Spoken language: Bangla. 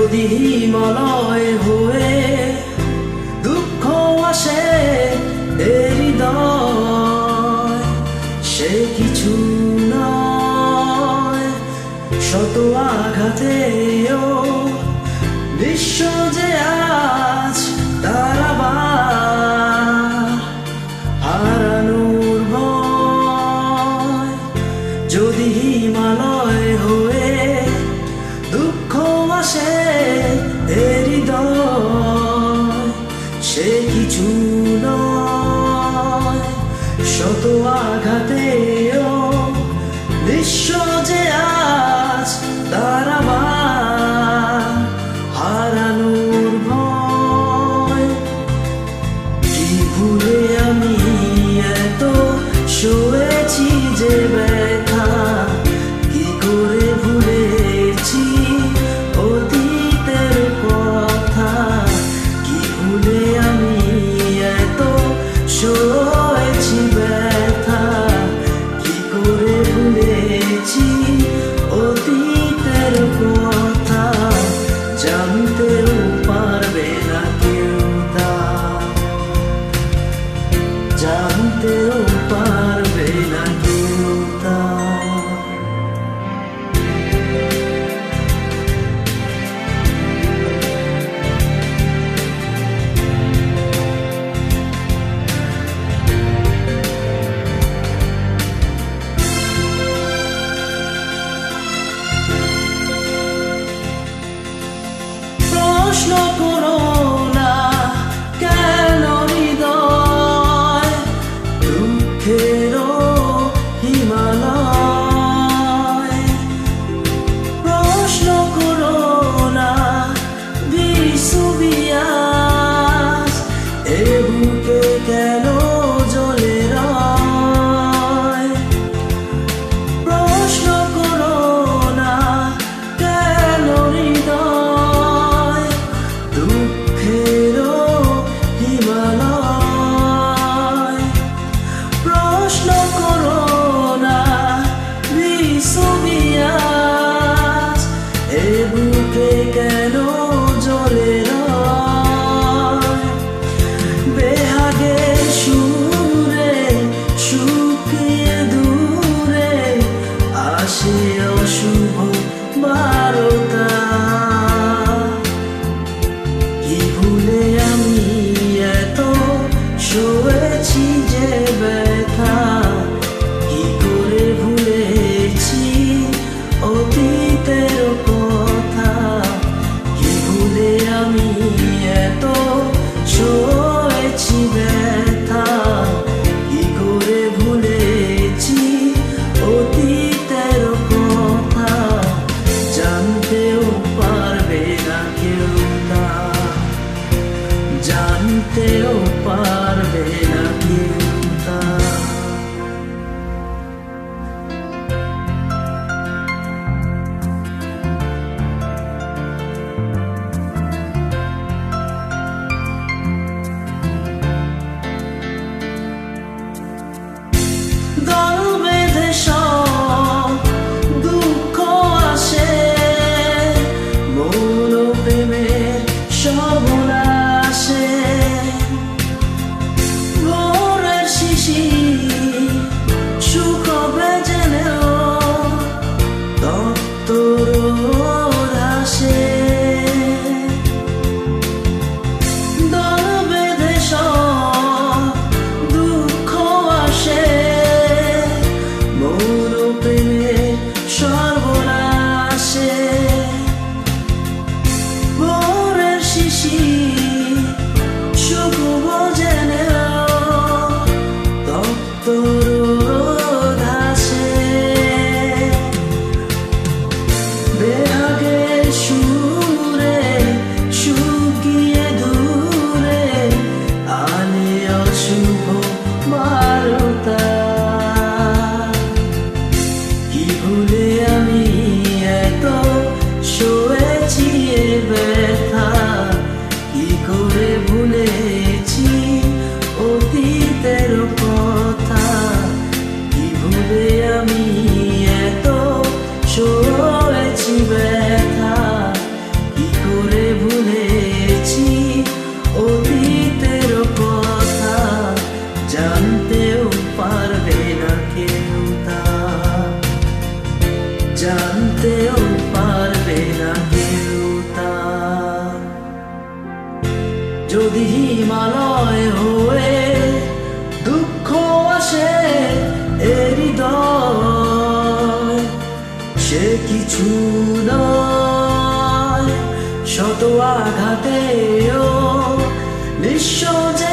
যদি হিমালয় হয়ে দুঃখ আসে এ হৃদয়, সে কিছু নয় শত আঘাতেও বিশ্ব যে আজ তারাবার হারানোর ভয়। যদি হিমালয় হয়ে দুঃখ আসে এ হৃদয়, সে কিছু নয় শত আঘাতেও বিশ্ব যে আজ তারাবার হারানোর ভয়। কি ভুলে আমি এত সয়েছি যে ব্যথা, কি করে ভুলেছি অতীতের কথা। কি ভুলে আমি এত সয়েছি ব্যথা, কি করে ভুলেছি অতীতের কথা। জানতেও পারবে না কেউ তা, জানতেও পারবে না কেউ তা। প্রশ্ন করো না কেন হৃদয় দুঃখেরও হিমালয়। প্রশ্ন করো না বিশ্ববিয়াস এ বুকে কেন জ্বলে রয়। প্রশ্ন করো না কেন হৃদয় দুঃখেরও হিমালয়। প্রশ্ন করো না বিশ্ববিয়াস এ বুকে কেন জ্বলে রয়। বেহাগে সুরে শুকিয়ে দূরে আসে অশুভ বারতা। কি ভুলে আমি এত সয়েছি যে ব্যথা, কি করে ভুলেছি অতীতের কথা। কি ভুলে আমি এত সয়েছি ব্যথা, কি করে ভুলেছি অতীতের কথা। জানতেও পারবে না কেউ তা, জানতেও পারবে না কেউ তা। দল বেঁধে সব দুঃখ আসে, মৌন প্রেমের সর্বনাশে। যদি হিমালয় হয়ে দুঃখ আসে এ হৃদয়, সে কিছু নয় শত আঘাতেও নিঃস্ব যে